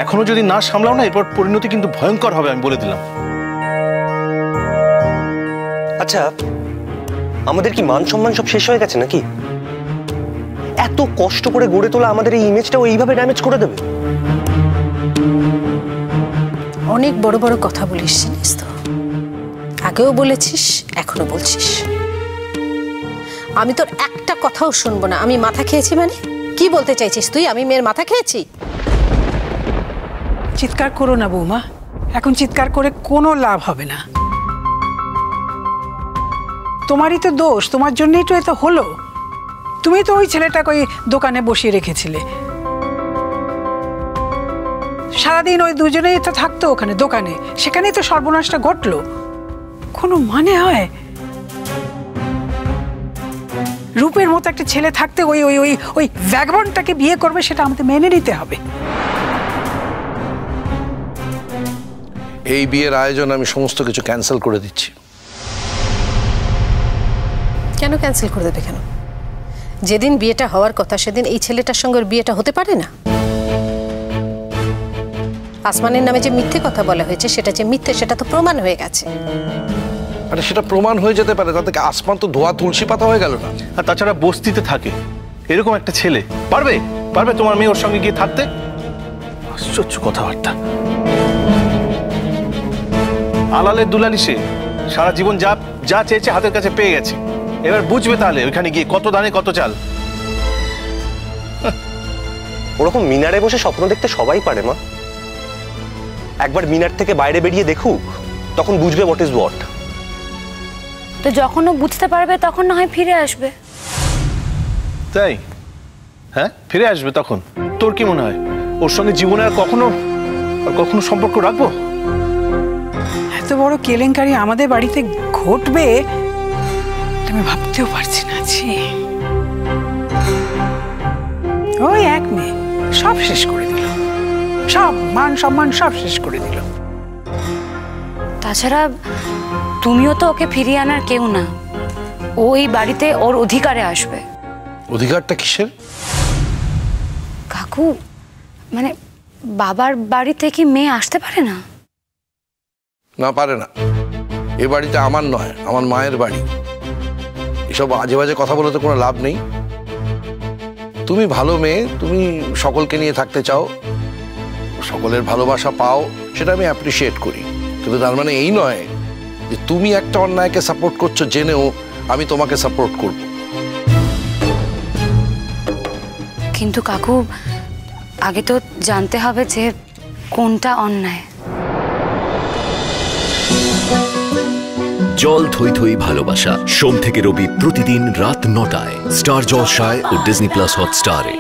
এখনো যদি না সামলাও না, এরপর পরিণতি কিন্তু ভয়ঙ্কর হবে, আমি বলে দিলাম। আচ্ছা, আমাদের কি মান সম্মান সব শেষ হয়ে গেছে নাকি? এত কষ্ট করে গড়ে তোলা আমাদের এই ইমেজটাও এইভাবে ড্যামেজ করে দেবে? অনেক বড় বড় কথা বলিস জানিস তো, আগেও বলেছিস, এখনো বলছিস। আমি তোর একটা কথাও শুনবো না। আমি মাথা খেয়েছি মানে কি বলতে চাইছিস তুই? আমি মেয়ের মাথা খেয়েছি? চিৎকার করো না বৌমা, এখন চিৎকার করে কোনো লাভ হবে না। তোমারই তো দোষ, তোমার জন্যই তো এটা হলো। তুমি তো ওই ছেলেটাকে ওই দোকানে বসিয়ে রেখেছিলে, সারাদিন ওই দুজনেই তো থাকতো ওখানে দোকানে, সেখানেই তো সর্বনাশটা ঘটলো। কোনো মানে হয়? রূপের মতো একটা ছেলে থাকতে ওই ওই ওই ওই ভ্যাগবনটাকে বিয়ে করবে, সেটা আমাদের মেনে নিতে হবে। এই বিয়ের আয়োজন আমি সমস্ত কিছু ক্যান্সেল করে দিচ্ছি। কেন ক্যান্সেল করে দেবে? কেন? যেদিন বিয়েটা হওয়ার কথা সেদিন এই ছেলেটার সঙ্গে বিয়েটা হতে পারে না? আসমানের নামে যে মিথ্যে কথা বলা হয়েছে, সেটা যে মিথ্যে সেটা তো প্রমাণ হয়ে গেছে। আরে সেটা প্রমাণ হয়ে যেতে পারে, তাতে আসমান তো ধোয়া তুলসী পাতা হয়ে গেল না? আর তাছাড়া বস্তিতে থাকে এরকম একটা ছেলে, পারবে পারবে তোমার মেয়ে ওর সঙ্গে গিয়ে থাকতে? আশ্চর্য কথাবার্তা। আলালের দুলালি সে, সারা জীবন যা যা চেয়েছে হাতের কাছে পেয়ে গেছে। এবার বুঝবে তাহলে ওইখানে গিয়ে কত দানে কত চাল। ওরকম মিনারে বসে স্বপ্ন দেখতে সবাই পারে মা। একবার মিনার থেকে বাইরে বেরিয়ে দেখুক, তখন বুঝবে হোয়াট ইজ হোয়াট। তো যখন ও বুঝতে পারবে তখন না হয় ফিরে আসবে। তাই? হ্যাঁ, ফিরে আসবে তখন? তোর কি মনে হয় ওর সঙ্গে জীবনে আর কখনো সম্পর্ক রাখবো? এত বড় কেলেঙ্কারি আমাদের বাড়িতে ঘটবে আমি ভাবতেও পারছি না। ওই এক মেয়ে সব শেষ করে দিল, সব মান সম্মান সব শেষ করে দিল। তাছাড়া তুমিও তো ওকে ফিরিয়ে আনার কেউ না। ওই বাড়িতে ওর অধিকারে আসবে। অধিকারটা কিসের? কাকু, মানে বাবার বাড়ি থেকে মেয়ে আসতে পারে না? না, পারে না। এ বাড়িটা আমার নয়, আমার মায়ের বাড়ি। এসব আজে বাজে কথা বলে তো কোনো লাভ নেই। তুমি ভালো মেয়ে, তুমি সকলকে নিয়ে থাকতে চাও, সকলের ভালোবাসা পাও, সেটা আমি অ্যাপ্রিসিয়েট করি। কিন্তু তার মানে এই নয় যে তুমি একটা অন্যায়কে সাপোর্ট করছো জেনেও আমি তোমাকে সাপোর্ট করব। কিন্তু কাকু, আগে তো জানতে হবে যে কোনটা অন্যায়। জল থই থই ভালোবাসা, সোম থেকে রবি প্রতিদিন রাত ৯টায় স্টার জলসায় ও ডিজনি প্লাস হটস্টারে।